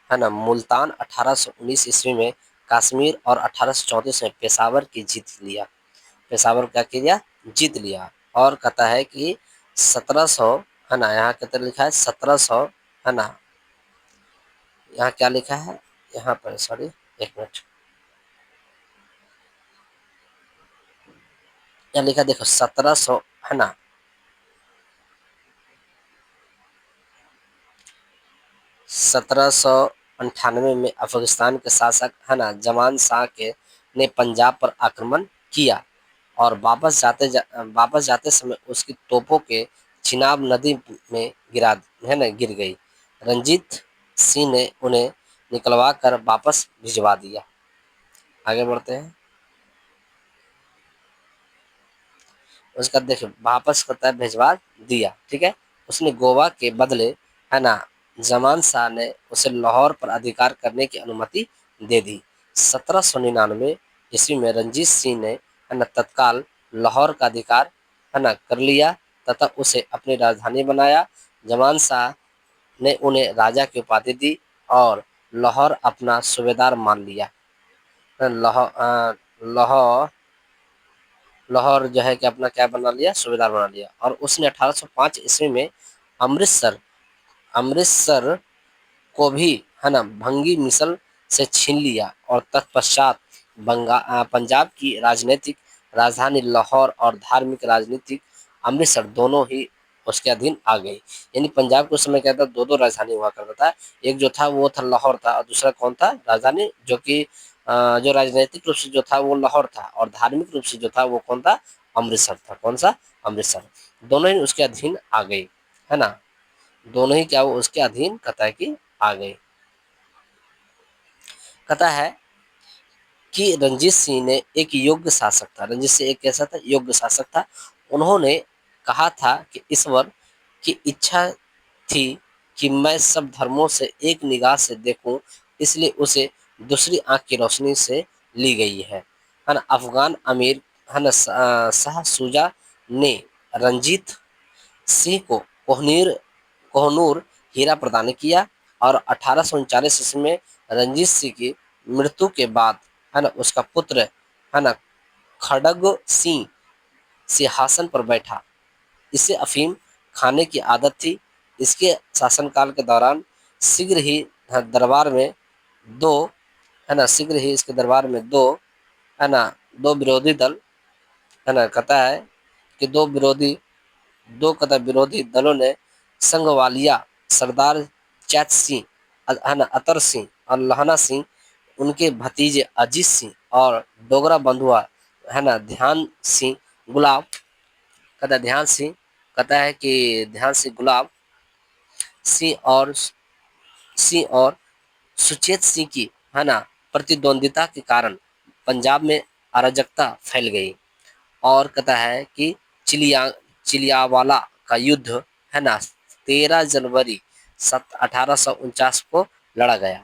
है ना, मुल्तान, 1819 ईस्वी में कश्मीर और 1834 में पेशावर की जीत लिया। पेशावर क्या किया? जीत लिया। और कहता है कि 1700, है ना, यहाँ कितना लिखा है? 1700, है ना, यहाँ क्या लिखा है? यहाँ पर सॉरी, एक मिनट, यहाँ लिखा देखो 1700, है ना, 1798 में अफगानिस्तान के शासक, है ना, जमान शाह के ने पंजाब पर आक्रमण किया और वापस जाते समय उसकी तोपों के चिनाब नदी में गिर गई। रंजीत सिंह ने उन्हें निकलवा कर वापस भिजवा दिया। आगे बढ़ते हैं। उसका देखिए वापस करता है, भिजवा दिया, ठीक है। उसने गोवा के बदले, है ना, जमान शाह ने उसे लाहौर पर अधिकार करने की अनुमति दे दी। 1799 ईस्वी में रंजीत सिंह ने, है ना, तत्काल लाहौर का अधिकार, है ना, कर लिया तथा उसे अपनी राजधानी बनाया। जमान शाह ने उन्हें राजा की उपाधि दी और लाहौर अपना सूबेदार मान लिया। लाहौर लाहौर जो है कि अपना क्या बना लिया? सूबेदार बना लिया। और उसने 1805 ईस्वी में अमृतसर अमृतसर को भी, है ना, भंगी मिसल से छीन लिया और तत्पश्चात पंजाब की राजनीतिक राजधानी लाहौर और धार्मिक राजनीतिक अमृतसर दोनों ही उसके अधीन आ गई। यानी पंजाब के उस समय क्या था? दो दो राजधानी हुआ करता था। एक जो था वो था लाहौर था और दूसरा कौन था? राजधानी, जो कि जो राजनीतिक रूप से जो था वो लाहौर था और धार्मिक रूप से जो था वो कौन था? अमृतसर था। कौन सा? अमृतसर। दोनों ही उसके अधीन आ गई, है ना। दोनों ही क्या वो उसके अधीन कहता है कि आ गए। कहता है कि रंजीत सिंह ने एक योग्य शासक था। रंजीत सिंह एक कैसा था? योग्य शासक था। उन्होंने कहा था कि ईश्वर की इच्छा थी कि मैं सब धर्मों से एक निगाह से देखूं, इसलिए उसे दूसरी आंख की रोशनी से ली गई है ना। अफगान अमीर, है ना, शाह शुजा ने रंजीत सिंह को कोहनूर हीरा प्रदान किया और 1839 ईस्वी में रंजीत सिंह की मृत्यु के बाद, है ना, उसका पुत्र, है ना, खड़ग सिंह सिंहासन पर बैठा। इसे अफीम खाने की आदत थी। इसके शासनकाल के दौरान शीघ्र ही दरबार में दो है ना शीघ्र ही इसके दरबार में दो, है ना, दो विरोधी दल, है ना, कहता है कि दो कदम विरोधी दलों ने संगवालिया सरदार चैत सिंह, है ना, अतर सिंह और लहना सिंह, उनके भतीजे अजीत सिंह और डोगरा बंधुआ, है ना, गुलाब ध्यान सिंह कहता है कि ध्यान सिंह गुलाब सिंह और सुचेत सिंह की, है ना, प्रतिद्वंदिता के कारण पंजाब में अराजकता फैल गई। और कहता है कि चिलियावाला का युद्ध, है ना, 13 जनवरी 1849 को लड़ा गया।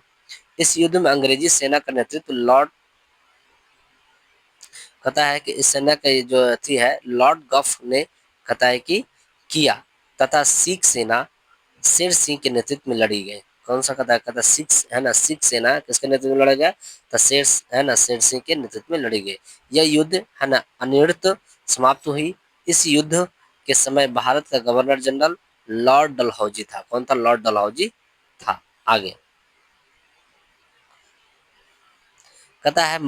इस युद्ध में अंग्रेजी सेना का नेतृत्व कहता है कि इस सेना का जो थी है लॉर्ड गफ ने, कहता है कि किया तथा सिख सेना शेर सिंह के नेतृत्व में लड़ी गई। कौन सा? कहता सिख, है ना, सिख सेना किसके नेतृत्व में लड़ा गया? तो शेर, है ना, शेर सिंह के नेतृत्व में लड़ी गई। यह युद्ध, है ना, अनिर्णित समाप्त हुई। इस युद्ध के समय भारत का गवर्नर जनरल लॉर्ड डलहौजी था। कौन था? लॉर्ड डलहौजी था। आगे कहता है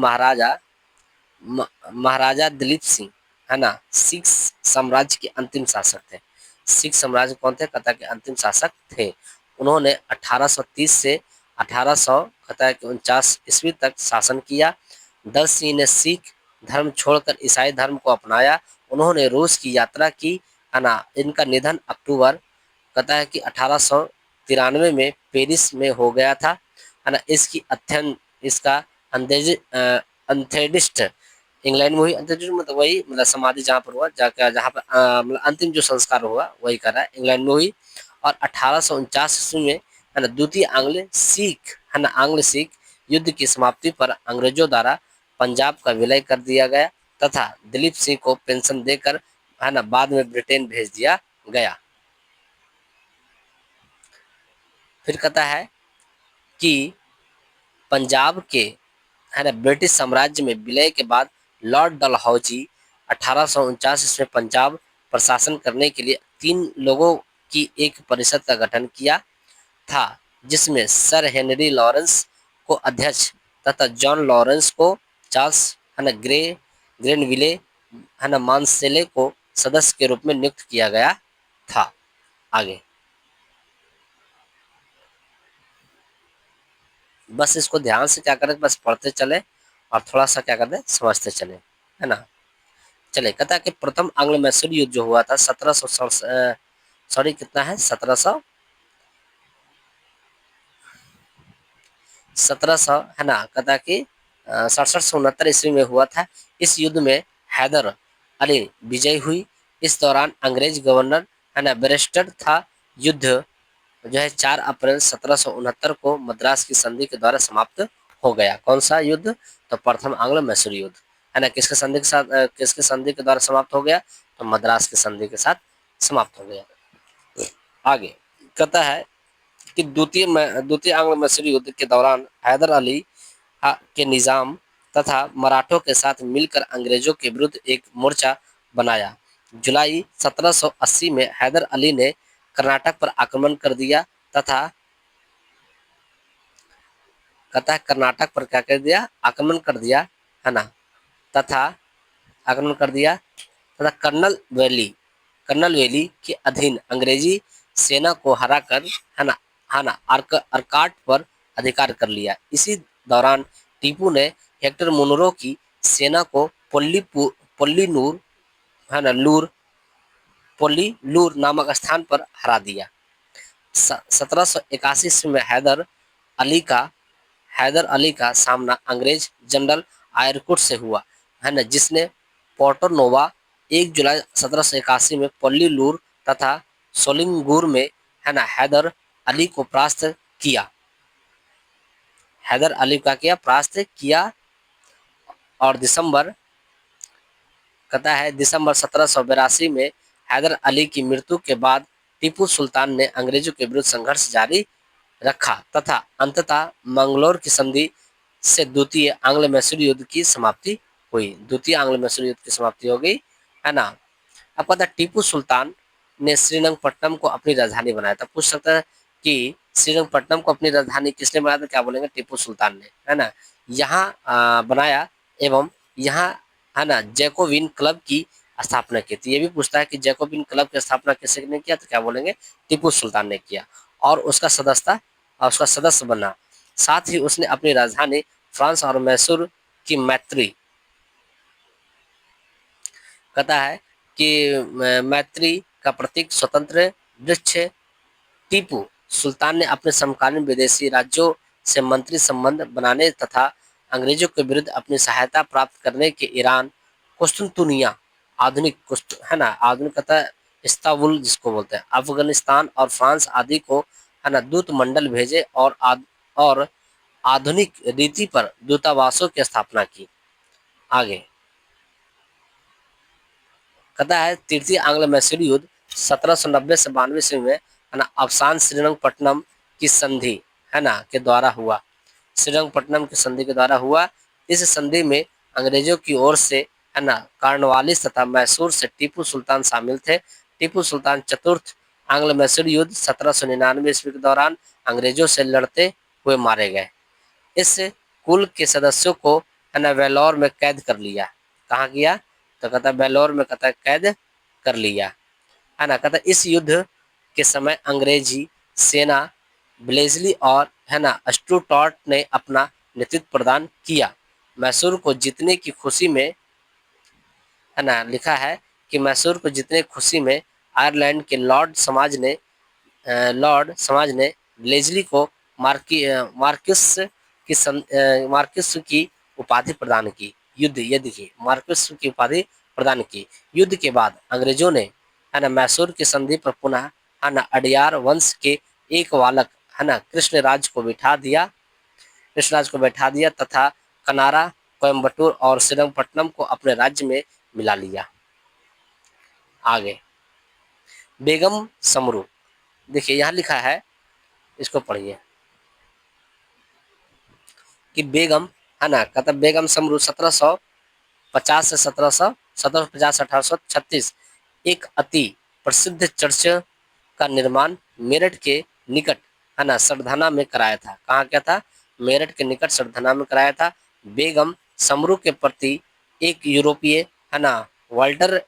महाराजा दिलीप सिंह, है ना, सिख साम्राज्य के अंतिम शासक थे। सिख साम्राज्य कौन थे? कहता के अंतिम शासक थे। उन्होंने 1830 से 1800 कहता है कि 49 ईस्वी तक शासन किया। दल सिंह ने सिख धर्म छोड़कर ईसाई धर्म को अपनाया। उन्होंने रूस की यात्रा की, है ना। इनका निधन अक्टूबर, कहता है कि 1893 में पेरिस में हो गया था, है ना। इसका, अंथेडिस्ट इंग्लैंड में हुई। अंथेडिस्ट मतलब वही मतलब समाधि जहाँ पर हुआ, जाकर जहाँ पर मतलब अंतिम जो संस्कार हुआ वही करा है, इंग्लैंड में हुई। और 1849 ईस्वी में है ना द्वितीय आंग्ल सिख है ना आंग्ल सिख युद्ध की समाप्ति पर अंग्रेजों द्वारा पंजाब का विलय कर दिया गया तथा दिलीप सिंह को पेंशन देकर है ना बाद में ब्रिटेन भेज दिया गया। फिर कहता है कि पंजाब के है ना ब्रिटिश साम्राज्य में विलय के बाद लॉर्ड डलहौजी 1849 ईस्वी में पंजाब प्रशासन करने के लिए 3 लोगों की एक परिषद का गठन किया था, जिसमें सर हेनरी लॉरेंस को अध्यक्ष तथा जॉन लॉरेंस को, चार्ल्स है ना ग्रेनविले है ना मानसेले को सदस्य के रूप में नियुक्त किया गया था। आगे बस इसको ध्यान से क्या करें, बस पढ़ते चले और थोड़ा सा क्या करते समझते चले, है ना। चले कहता है कि प्रथम आंग्लो मैसूर युद्ध जो हुआ था 1700 सॉरी कितना है 1700 है ना, कहता कि 67 से 69 ईस्वी में हुआ था। इस युद्ध में हैदर अली विजयी हुई। इस दौरान अंग्रेज गवर्नर है ना बैरिस्टर था। युद्ध जो है 4 अप्रैल 1769 को मद्रास की संधि के द्वारा समाप्त हो गया। कौन सा युद्ध? तो प्रथम आंग्लो मैसूर युद्ध है ना किसके संधि के साथ किसके संधि के द्वारा समाप्त हो गया? तो मद्रास की संधि के साथ समाप्त हो गया। आगे कहता है कि द्वितीय आंग्लो मैसूर युद्ध के दौरान हैदर अली के निजाम तथा मराठों के साथ मिलकर अंग्रेजों के विरुद्ध एक मोर्चा बनाया। जुलाई 1780 में हैदर अली ने कर्नाटक पर आक्रमण कर दिया तथा कहता है कर्नाटक पर क्या कर दिया? आक्रमण कर दिया है ना तथा आक्रमण कर दिया तथा कर्नल वैली के अधीन अंग्रेजी सेना को हराकर है ना अर्काट पर अधिकार कर लिया। इसी दौरान टीपू ने हेक्टर मुनरो की सेना को पोल्लीनूर है ना पोल्लीलूर नामक स्थान पर हरा दिया। 1781 ईस्वी में हैदर अली का सामना अंग्रेज जनरल आयरकुट से हुआ है ना, जिसने पोर्टो नोवा 1 जुलाई 1781 में पोल्लीलूर तथा सोलिंगूर में है ना हैदर अली को परास्त किया। हैदर अली का किया परास्त किया। और दिसंबर 1782 में हैदर अली की मृत्यु के बाद टीपू सुल्तान ने अंग्रेजों के विरुद्ध संघर्ष जारी रखा तथा अंततः मंगलोर की संधि से द्वितीय आंग्लो मैसूर युद्ध की समाप्ति हुई। द्वितीय आंग्लो मैसूर युद्ध की समाप्ति हो गई है ना। अब पता टीपू सुल्तान ने श्रीरंगपट्टनम को अपनी राजधानी बनाया था। पूछ सकता है कि श्रीरंगपट्टनम को अपनी राजधानी किसने बनाया था? क्या बोलेंगे? टीपू सुल्तान ने, है ना। यहाँ बनाया एवं यहाँ है ना जैकोबिन क्लब की स्थापना की थी। ये भी पूछता है कि जैकोबिन क्लब की स्थापना किसने किया? तो क्या बोलेंगे? टीपू सुल्तान ने किया और उसका सदस्य बना। साथ ही उसने अपनी राजधानी फ्रांस और मैसूर की मैत्री कहता है कि मैत्री का प्रतीक स्वतंत्र वृक्ष टीपू सुल्तान ने अपने समकालीन विदेशी राज्यों से मंत्री संबंध बनाने तथा अंग्रेजों के विरुद्ध अपनी सहायता प्राप्त करने के ईरान, कुस्तुनतुनिया आधुनिक कहता है इस्तांबुल जिसको बोलते हैं, अफगानिस्तान और फ्रांस आदि को है ना दूत मंडल भेजे और आधुनिक रीति पर दूतावासों की स्थापना की। आगे कहता है तृतीय आंग्लो मैसूर युद्ध 1790 से 92 ईस्वी में है ना अवसान श्रीरंगपट्टनम की संधि है ना के द्वारा हुआ। श्रीरंगपट्टनम की संधि के द्वारा हुआ। इस संधि में अंग्रेजों की ओर से है ना कार्नवालिस तथा मैसूर से टीपू सुल्तान शामिल थे। टीपू सुल्तान चतुर्थ आंग्लो मैसूर युद्ध 1799 ईस्वी के दौरान अंग्रेजों से लड़ते हुए मारे गए। इस कुल के सदस्यों को है ना वेल्लोर में कैद कर लिया। कहाँ किया? तो कहता है वेल्लोर में कहता है कैद कर लिया है ना। कहता इस युद्ध के समय अंग्रेजी सेना ब्लेजली और है ना स्टूटॉर्ट ने अपना नेतृत्व प्रदान किया। मैसूर को जीतने की खुशी में है ना लिखा है कि मैसूर को जीतने की खुशी में आयरलैंड के लॉर्ड समाज ने ब्लेजली को मार्किस मार्क्वेस की उपाधि प्रदान की। युद्ध, ये देखिए मार्क्वेस की उपाधि प्रदान की। युद्ध के बाद अंग्रेजों ने है ना मैसूर की संधि पर पुनः है ना अडियार वंश के एक बालक है ना कृष्णराज को बैठा दिया तथा कनारा, कोयम्बटूर और श्रीरंगपट्टनम को अपने राज्य में मिला लिया। आगे बेगम समरू, देखिए यहाँ लिखा है, इसको पढ़िए कि बेगम है ना कहता बेगम समरू 1750 से 1750 1836 एक अति प्रसिद्ध चर्च का निर्माण मेरठ के निकट है ना सरधना में कराया था। कहाँ क्या था? मेरठ के निकट सरधना में कराया था। बेगम समरू के प्रति एक यूरोपीय है ना वाल्टर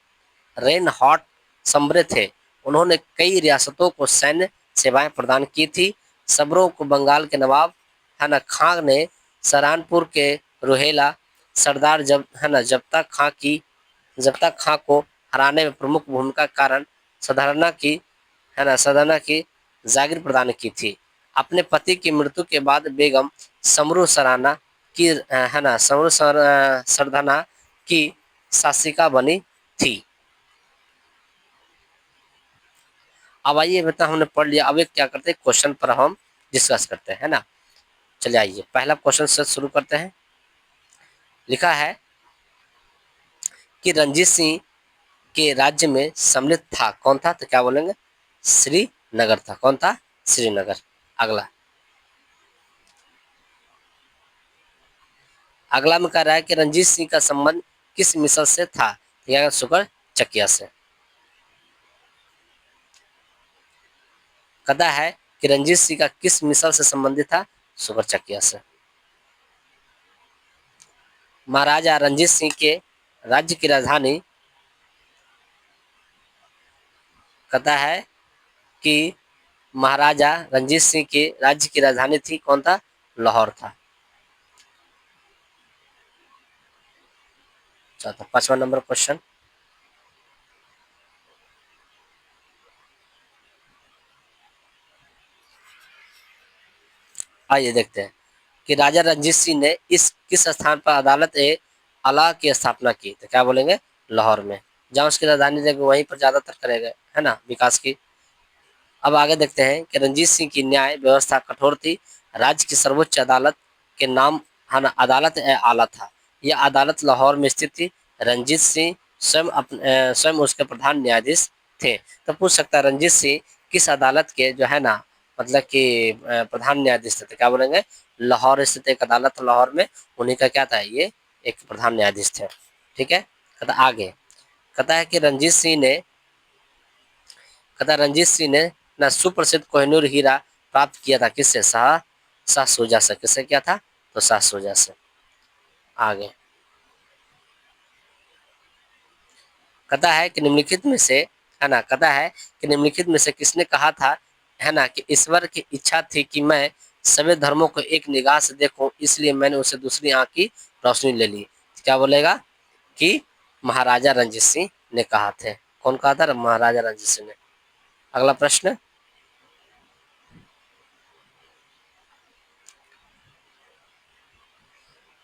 रेनहार्ट सम्रे थे। उन्होंने कई रियासतों को सैन्य सेवाएं प्रदान की थी। सबरों को बंगाल के नवाब है ना खां ने सहारनपुर के रोहेला सरदार जब्ता खां को हराने में प्रमुख भूमिका के कारण सधारणा की जागीर प्रदान की थी। अपने पति की मृत्यु के बाद बेगम समरू सराना की है ना सरधना की शासिका बनी थी। अब आइए बेटा हमने पढ़ लिया, अब एक क्या करते हैं क्वेश्चन पर हम डिस्कस करते हैं, है ना। चलिए आइए पहला क्वेश्चन से शुरू करते हैं। लिखा है कि रणजीत सिंह के राज्य में सम्मिलित था, कौन था? तो क्या बोलेंगे? श्रीनगर था। कौन था? श्रीनगर। अगला अगला में कह रहा है कि रणजीत सिंह का संबंध किस मिसल से था? तो शुक्र चकिया से। कहता है कि रणजीत सिंह का किस मिसल से संबंधित था? शुक्र चकिया से। महाराजा रणजीत सिंह के राज्य की राजधानी कहता है कि महाराजा रणजीत सिंह के राज्य की राजधानी थी, कौन था? लाहौर था। चौथा 5वां नंबर क्वेश्चन। आइए देखते हैं कि राजा रणजीत सिंह ने इस किस स्थान पर अदालत ए अला की स्थापना की? तो क्या बोलेंगे? लाहौर में। जहाँ उसकी राजधानी रहेगी वहीं पर ज्यादातर करेगा, है ना, विकास की। अब आगे देखते हैं कि रणजीत सिंह की न्याय व्यवस्था कठोर थी। राज्य की सर्वोच्च अदालत के नाम है ना अदालत ए आला था। यह अदालत लाहौर में स्थित थी। रणजीत सिंह स्वयं उसके प्रधान न्यायाधीश थे। तो पूछ सकता है रणजीत सिंह किस अदालत के जो है ना मतलब कि प्रधान न्यायाधीश थे? तो क्या बोलेंगे? लाहौर स्थित एक अदालत लाहौर में, उन्हीं का क्या था? ये एक प्रधान न्यायाधीश थे। ठीक है। कहता आगे कहता है कि रणजीत सिंह ने ना सुप्रसिद्ध कोहिनूर हीरा प्राप्त किया था, किससे? शाह सूजा से। किससे किया था? तो शाह सूजा से। आगे कहता है कि निम्नलिखित में से है ना कहता है कि निम्नलिखित में से किसने कहा था है ना कि ईश्वर की इच्छा थी कि मैं सभी धर्मों को एक निगाह से देखूं, इसलिए मैंने उसे दूसरी आंख की रोशनी ले ली। क्या बोलेगा? कि महाराजा रणजीत सिंह ने कहा थे। कौन कहा था? महाराजा रणजीत सिंह ने। अगला प्रश्न।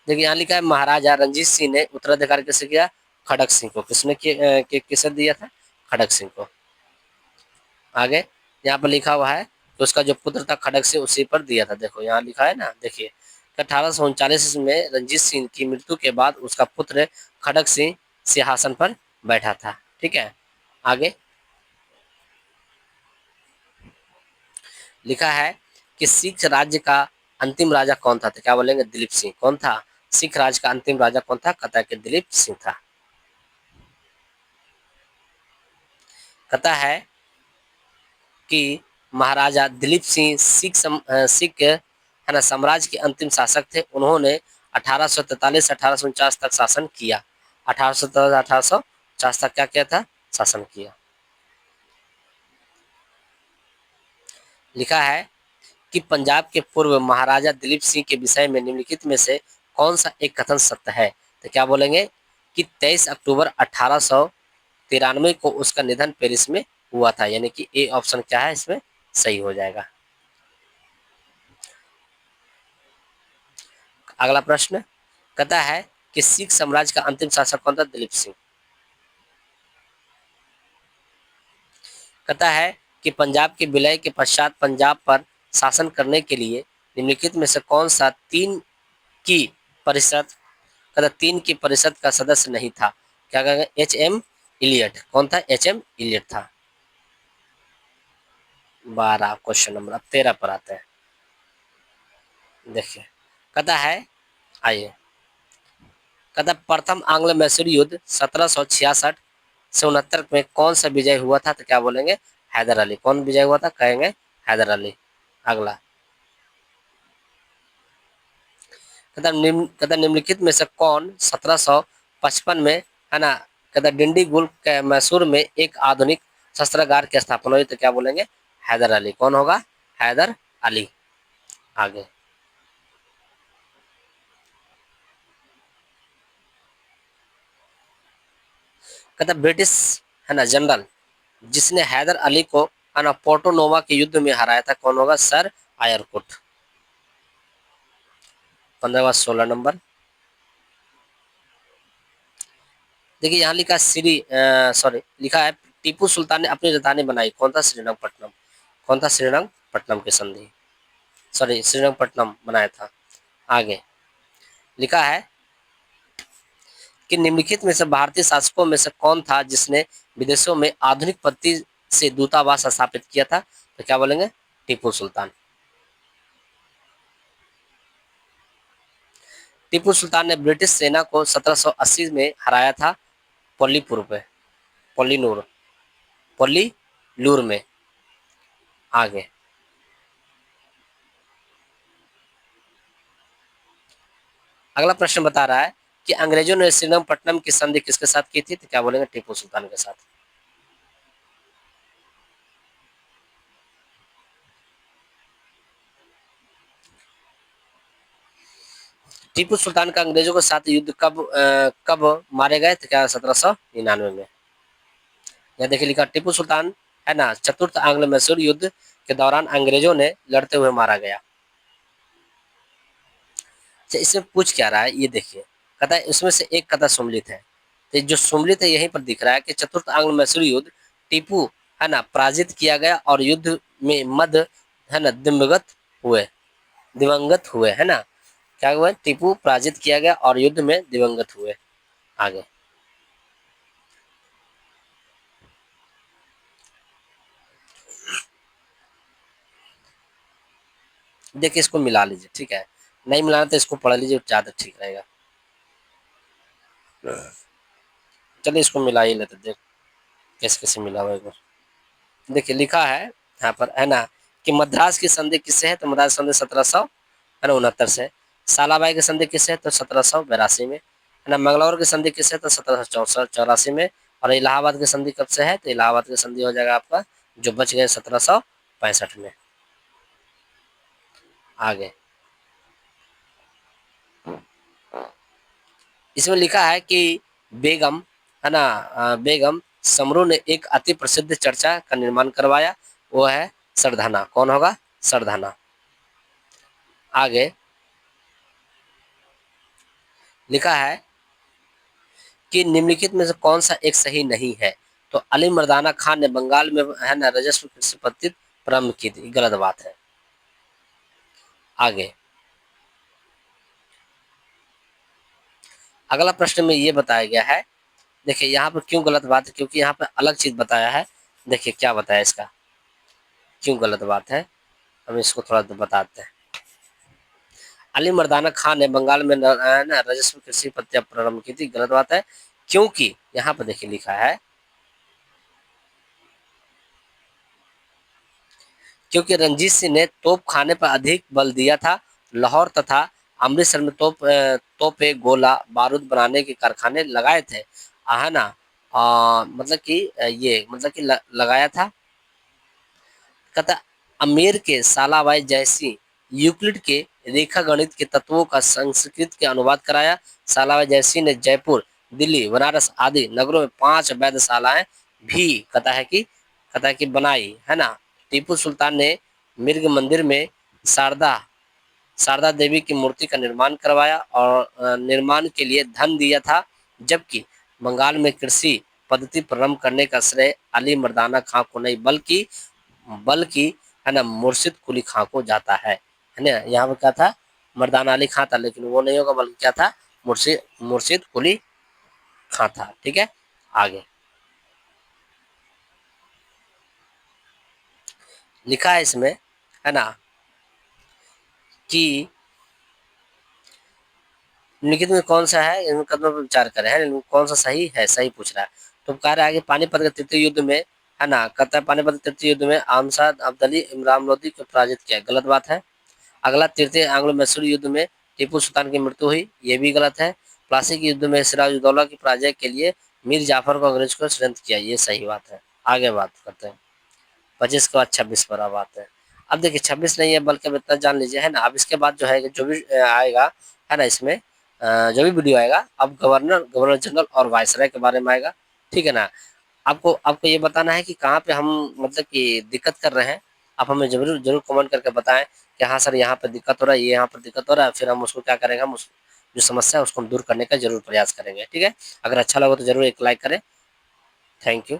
देखिए यहाँ लिखा है महाराजा रंजीत सिंह ने उत्तराधिकार किसे किया? खड़क सिंह को। किसे दिया था? खड़क सिंह को। आगे यहाँ पर लिखा हुआ है कि उसका जो पुत्र था खड़क सिंह, उसी पर दिया था। देखो यहाँ लिखा है ना, देखिए 1839 में रणजीत सिंह की मृत्यु के बाद उसका पुत्र खड़क सिंह सिंहासन पर बैठा था। ठीक है। आगे लिखा है कि सिख राज्य का अंतिम राजा कौन था? तो क्या बोलेंगे? दिलीप सिंह। कौन था? सिख राज्य का अंतिम राजा कौन था? कहता है कि दिलीप सिंह था। कहता है कि महाराजा दिलीप सिंह सिख है ना साम्राज्य के अंतिम शासक थे। उन्होंने 1843 से 1849 तक शासन किया। 1843 1850 तक क्या किया था? शासन किया। लिखा है कि पंजाब के पूर्व महाराजा दिलीप सिंह के विषय में निम्नलिखित में से कौन सा एक कथन सत्य है? तो क्या बोलेंगे? कि 23 अक्टूबर 1893 को उसका निधन पेरिस में हुआ था। यानी कि ए ऑप्शन क्या है इसमें? सही हो जाएगा। अगला प्रश्न कहता है कि सिख साम्राज्य का अंतिम शासक कौन था? दिलीप सिंह। कहता है कि पंजाब के विलय के पश्चात पंजाब पर शासन करने के लिए निम्नलिखित में से कौन सा की परिषद कहता तीन की परिषद का सदस्य नहीं था? क्या कहेंगे? एच.एम. इलियट। कौन था? एच.एम. इलियट था। 12 क्वेश्चन नंबर। अब 13 पर आते हैं। देखिए कहता है, आइए, कहता प्रथम आंग्ल मैसूर युद्ध 1766 से 69 में कौन सा विजय हुआ था? तो क्या बोलेंगे? हैदर अली। कौन विजय हुआ था? कहेंगे हैदर अली। अगला कहता निम्नलिखित में से कौन 1755 में, है ना, कहता डिंडीगुल के मैसूर में एक आधुनिक शस्त्रागार की स्थापना हुई? तो क्या बोलेंगे? हैदर अली। कौन होगा? हैदर अली। आगे कहता ब्रिटिश, है ना, जनरल जिसने हैदर अली को, है ना, पोर्टो नोवा के युद्ध में हराया था, कौन होगा? सर आयरकुट। 15वां 16 नंबर। देखिए यहाँ लिखा श्री सॉरी लिखा है टीपू सुल्तान ने अपनी राजधानी बनाई, कौन था? श्रीरंगपट्टनम। कौन था? श्रीरंगपट्टनम की संधि, सॉरी श्रीरंगपट्टनम बनाया था। आगे लिखा है कि निम्नलिखित में से भारतीय शासकों में से कौन था जिसने विदेशों में आधुनिक पद्धति से दूतावास स्थापित किया था? तो क्या बोलेंगे? टीपू सुल्तान। टीपू सुल्तान ने ब्रिटिश सेना को 1780 में हराया था पोलीपुर पे, पोलीनूर, पोलीलूर में। आगे अगला प्रश्न बता रहा है कि अंग्रेजों ने श्रीरंगपट्टनम की संधि किसके साथ की थी? तो क्या बोलेंगे? टीपू सुल्तान के साथ। टीपू सुल्तान का अंग्रेजों के साथ युद्ध कब मारे गए? तो क्या 1799 में। यहाँ देखिए लिखा टीपू सुल्तान, है ना, चतुर्थ आंग्ल मैसूर युद्ध के दौरान अंग्रेजों ने लड़ते हुए मारा गया। अच्छा इसमें पूछ क्या रहा है ये देखिए, कहता है इसमें से एक कथा सुमलित है। तो जो सुमलित है यहीं पर दिख रहा है कि चतुर्थ आंग्ल मैसूर युद्ध टीपू, है ना, पराजित किया गया और युद्ध में मध्य, है ना, दिवंगत हुए, है ना। क्या हुआ? टीपू पराजित किया गया और युद्ध में दिवंगत हुए। आगे देखिए इसको मिला लीजिए, ठीक है, नहीं मिलाना तो इसको पढ़ लीजिए, ज्यादा ठीक रहेगा। चलिए इसको मिला ही लेते, देख कैसे कैसे मिला हुआ एक बार। देखिए लिखा है यहाँ पर, है ना, कि मद्रास की संधि किससे है? तो मद्रास संधि 1700, है ना, 69 से। सालाबाई की संधि किससे है? तो 1782 में। है ना, मंगलौर की संधि किससे है? तो 1784 में। और इलाहाबाद की संधि कब से है? तो इलाहाबाद की संधि हो जाएगा आपका जो बच गए 1765 में। आगे इसमें लिखा है कि बेगम, है ना, बेगम समरू ने एक अति प्रसिद्ध चर्चा का निर्माण करवाया, वो है सरधाना। कौन होगा? सरधाना। आगे लिखा है कि निम्नलिखित में से कौन सा एक सही नहीं है? तो अली मर्दाना खान ने बंगाल में, है ना, राजस्व कृषि पद्धति प्रारंभ की थी, गलत बात है। आगे अगला प्रश्न में ये बताया गया है, देखिए यहाँ पर क्यों गलत बात है, क्योंकि यहाँ पर अलग चीज बताया है। देखिए क्या बताया इसका, क्यों गलत बात है, हम इसको थोड़ा बताते हैं। अली मर्दाना खान ने बंगाल में, है ना, राजस्व कृषि पद्धति प्रारंभ की थी, गलत बात है। क्योंकि यहाँ पर देखिए लिखा है, क्योंकि रंजीत सिंह ने तोप खाने पर अधिक बल दिया था। लाहौर तथा अमृतसर में तोपे, गोला बारूद बनाने के कारखाने लगाए थे, है ना, मतलब कि ये मतलब कि लगाया था। कहता अमेर के सालाबाई जैसी यूक्लिड के रेखा गणित के तत्वों का संस्कृत के अनुवाद कराया। सालाबाई जैसी ने जयपुर, दिल्ली, बनारस आदि नगरों में 5 वैधशालाएं भी, कहता है कि बनाई, है ना। टीपू सुल्तान ने मिर्ग मंदिर में शारदा, शारदा देवी की मूर्ति का निर्माण करवाया और निर्माण के लिए धन दिया था, जबकि बंगाल में कृषि पद्धति प्रारंभ करने का श्रेय अली मर्दाना खां को नहीं बल्कि बल्कि है ना मुर्शिद कुली खां को जाता है ना। यहाँ पर क्या था, मर्दाना अली खां था, लेकिन वो नहीं होगा, बल्कि क्या था, मुर्शिद मुर्शिद कुली खां था। ठीक है, आगे लिखा है इसमें, है ना, कि निम्नलिखित में कौन सा है, इन कदमों पर विचार करें, है इनमें कौन सा सही है, सही पूछ रहा है। तो कह रहा है आगे पानीपत के तृतीय युद्ध में, है ना, कहता है पानीपत के तृतीय युद्ध में आमसाद अब्दाली इमरान लोदी को पराजित किया, गलत बात है। अगला तृतीय एंग्लो मैसूर युद्ध में टीपू सुल्तान की मृत्यु हुई, ये भी गलत है। प्लासी के युद्ध में सिराजुद्दौला की पराजय के लिए मीर जाफर को अंग्रेज को षड्यंत्र किया, ये सही बात है। आगे बात करते हैं 25 के बाद 26 पर अब आते हैं। अब देखिए 26 नहीं है, बल्कि अब इतना जान लीजिए, है ना। अब इसके बाद जो है जो भी आएगा, है ना, इसमें जो भी वीडियो आएगा, अब गवर्नर जनरल और वायसराय के बारे में आएगा। ठीक है ना। आपको आपको ये बताना है कि कहाँ पे हम मतलब कि दिक्कत कर रहे हैं। आप हमें जरूर जरूर कमेंट करके बताएं कि हाँ सर यहाँ पे दिक्कत हो रहा है, ये यहाँ पर दिक्कत हो रहा है, फिर हम उसको क्या करेंगे, हम उस जो समस्या है उसको हम दूर करने का जरूर प्रयास करेंगे। ठीक है, अगर अच्छा लगा तो जरूर एक लाइक करें। Thank you.